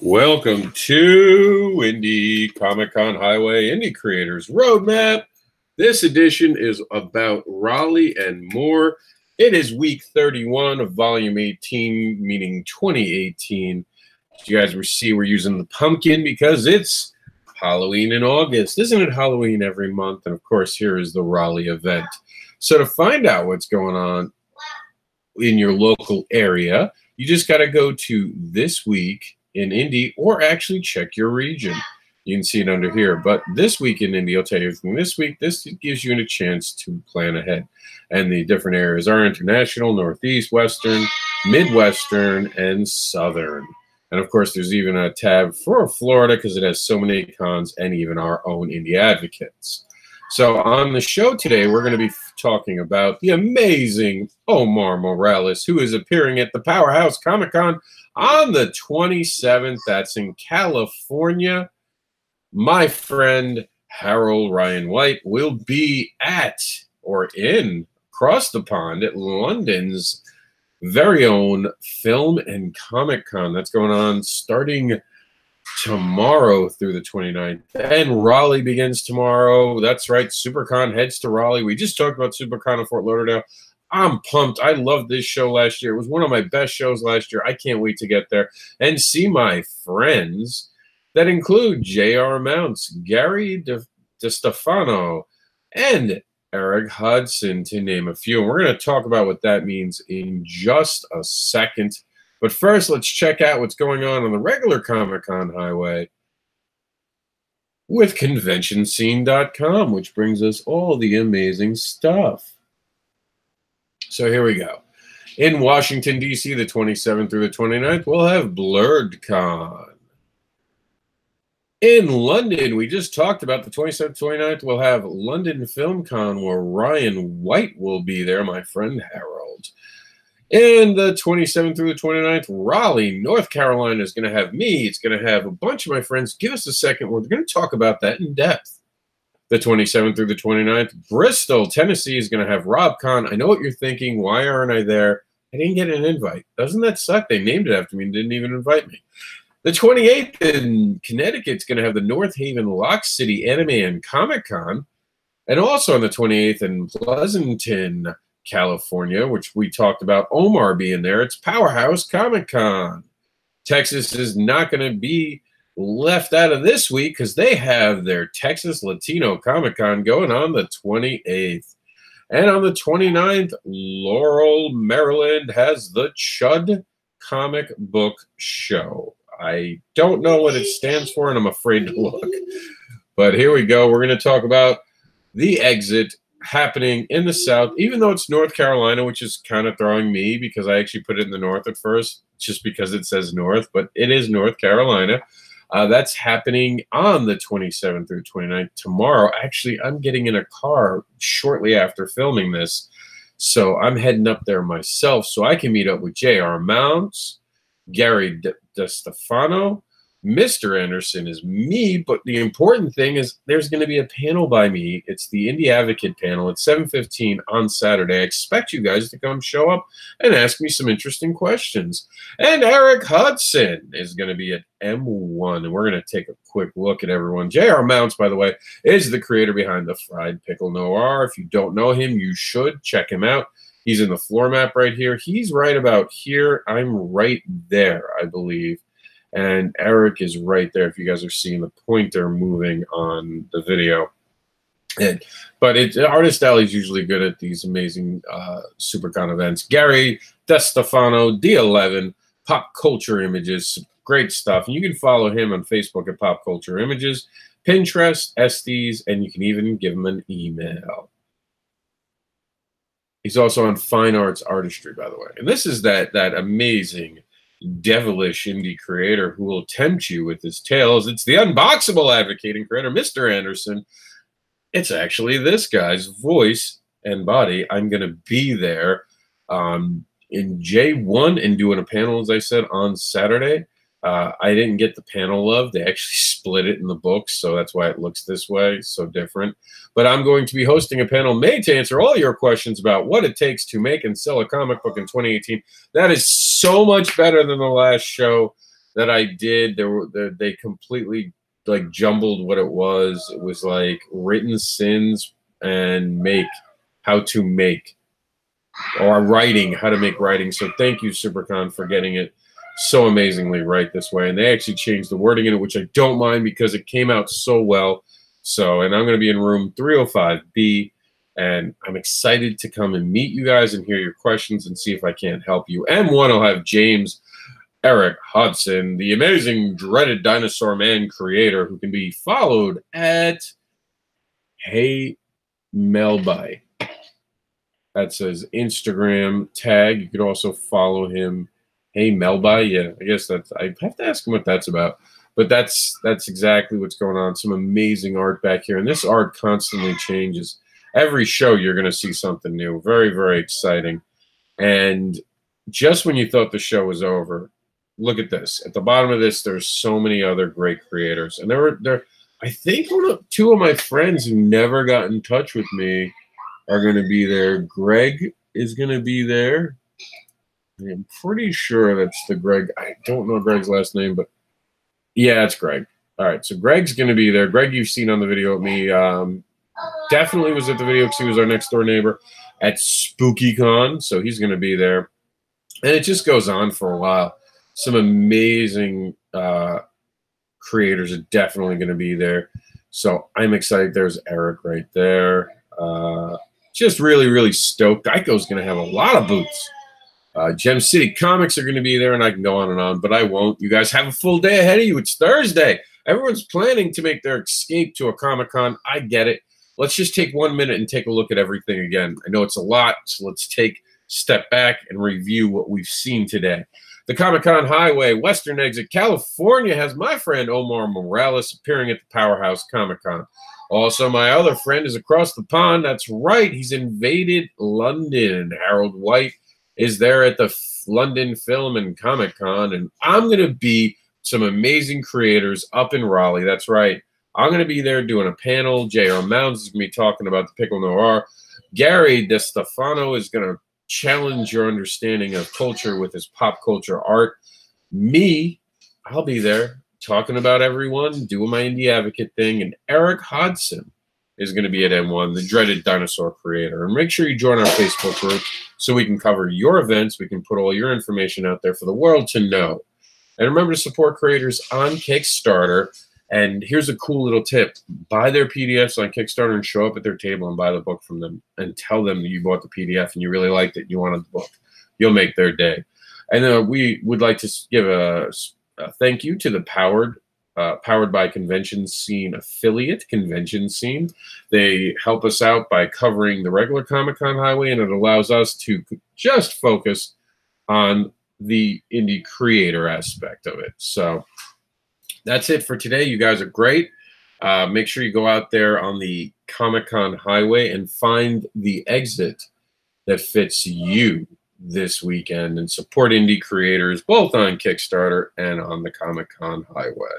Welcome to Indie Comic-Con Highway Indie Creators Roadmap. This edition is about Raleigh and more. It is week 31 of volume 18, meaning 2018. As you guys see, we're using the pumpkin because it's Halloween in August. Isn't it Halloween every month? And of course, here is the Raleigh event. So to find out what's going on in your local area, you just got to go to This Week in Indy, or actually check your region. You can see it under here. But This Week in Indy, I'll tell you everything this week. This gives you a chance to plan ahead. And the different areas are international, Northeast, Western, Midwestern, and Southern. And of course, there's even a tab for Florida because it has so many cons and even our own indie advocates. So on the show today, we're going to be talking about the amazing Omar Morales, who is appearing at the Powerhouse Comic-Con on the 27th. That's in California. My friend Harold Ryan White will be at or in across the pond at London's very own Film and Comic-Con. That's going on starting tomorrow through the 29th. And Raleigh begins tomorrow. That's right. SuperCon heads to Raleigh. We just talked about SuperCon in Fort Lauderdale. I'm pumped. I loved this show last year. It was one of my best shows last year. I can't wait to get there and see my friends that include J.R. Mounts, Gary DeStefano, and Eric Hudson, to name a few. And we're going to talk about what that means in just a second. But first, let's check out what's going on the regular Comic-Con highway with ConventionScene.com, which brings us all the amazing stuff. So here we go. In Washington, D.C., the 27th through the 29th, we'll have BlurredCon. In London, we just talked about the 27th, 29th, we'll have London Film Con, where Ryan White will be there, my friend Harold. And the 27th through the 29th, Raleigh, North Carolina is going to have me. It's going to have a bunch of my friends. Give us a second. We're going to talk about that in depth. The 27th through the 29th, Bristol, Tennessee is going to have RobCon. I know what you're thinking. Why aren't I there? I didn't get an invite. Doesn't that suck? They named it after me and didn't even invite me. The 28th in Connecticut is going to have the North Haven Lock City Anime and Comic-Con. And also on the 28th in Pleasanton, California, which we talked about Omar being there, it's Powerhouse Comic-Con. Texas is not going to be left out of this week because they have their Texas Latino Comic-Con going on the 28th. And on the 29th, Laurel, Maryland has the Chud Comic Book Show. I don't know what it stands for, and I'm afraid to look. But here we go. We're going to talk about the exit happening in the South, even though it's North Carolina, which is kind of throwing me because I actually put it in the North at first, just because it says North, but it is North Carolina. That's happening on the 27th through 29th tomorrow. Actually, I'm getting in a car shortly after filming this, so I'm heading up there myself so I can meet up with J.R. Mounts, Gary DeStefano. Mr. Anderson is me, but the important thing is there's going to be a panel by me. It's the Indie Advocate panel at 7:15 on Saturday. I expect you guys to come show up and ask me some interesting questions. And Eric Hudson is going to be at M1, and we're going to take a quick look at everyone. J.R. Mounts, by the way, is the creator behind the Fried Pickle Noir. If you don't know him, you should check him out. He's in the floor map right here. He's right about here. I'm right there, I believe. And Eric is right there if you guys are seeing the pointer moving on the video. But Artist Alley is usually good at these amazing SuperCon events. Gary DeStefano, D11, Pop Culture Images, great stuff. And you can follow him on Facebook at Pop Culture Images, Pinterest, Estes, and you can even give him an email. He's also on Fine Arts Artistry, by the way. And this is that amazing devilish indie creator who will tempt you with his tales. It's the unboxable advocating creator, Mr. Anderson. It's actually this guy's voice and body. I'm going to be there in J1 and doing a panel, as I said, on Saturday. I didn't get the panel love. They actually split it in the books, so that's why it looks this way, so different. But I'm going to be hosting a panel made to answer all your questions about what it takes to make and sell a comic book in 2018. That is so much better than the last show. that I did, they completely like jumbled what it was. It was like written sins and how to make, or writing, how to make writing. So thank you, Supercon, for getting it so amazingly right this way. And they actually changed the wording in it, which I don't mind because it came out so well. So, and I'm going to be in room 305B, and I'm excited to come and meet you guys and hear your questions and see if I can't help you. And one, I'll have James Eric Hudson, the amazing dreaded dinosaur man creator, who can be followed at Hey Melby. That's his Instagram tag. You could also follow him, Hey Melby. Yeah, I guess I have to ask him what that's about. But that's exactly what's going on. Some amazing art back here. And this art constantly changes. Every show you're going to see something new. Very, very exciting. And just when you thought the show was over, look at this. At the bottom of this, there's so many other great creators. And I think two of my friends who never got in touch with me are going to be there. Greg is going to be there. I'm pretty sure that's the Greg. I don't know Greg's last name, but yeah, it's Greg. All right, so Greg's going to be there. Greg, you've seen on the video with me. Definitely was at the video because he was our next door neighbor at SpookyCon, so he's going to be there. And it just goes on for a while. Some amazing creators are definitely going to be there. So I'm excited. There's Eric right there. Just really, really stoked. Geico's going to have a lot of booths. Gem City Comics are going to be there, and I can go on, but I won't. You guys have a full day ahead of you. It's Thursday. Everyone's planning to make their escape to a Comic-Con. I get it. Let's just take 1 minute and take a look at everything again. I know it's a lot, so let's step back and review what we've seen today. The Comic-Con Highway, Western Exit, California has my friend Omar Morales appearing at the Powerhouse Comic-Con. Also, my other friend is across the pond. That's right. He's invaded London. Harold White is there at the London Film and Comic-Con, and I'm going to be some amazing creators up in Raleigh. That's right. I'm going to be there doing a panel. J.R. Mounds is going to be talking about the Pickle Noir. Gary DeStefano is going to challenge your understanding of culture with his pop culture art. Me, I'll be there talking about everyone, doing my indie advocate thing, and Eric Hodson is going to be at M1, the dreaded dinosaur creator. And make sure you join our Facebook group so we can cover your events. We can put all your information out there for the world to know. And remember to support creators on Kickstarter. And here's a cool little tip. Buy their PDFs on Kickstarter and show up at their table and buy the book from them and tell them that you bought the PDF and you really liked it and you wanted the book. You'll make their day. And we would like to give a thank you to the Powered by Convention Scene affiliate, Convention Scene. They help us out by covering the regular Comic-Con highway, and it allows us to just focus on the indie creator aspect of it. So that's it for today. You guys are great. Make sure you go out there on the Comic-Con highway and find the exit that fits you this weekend and support indie creators both on Kickstarter and on the Comic-Con highway.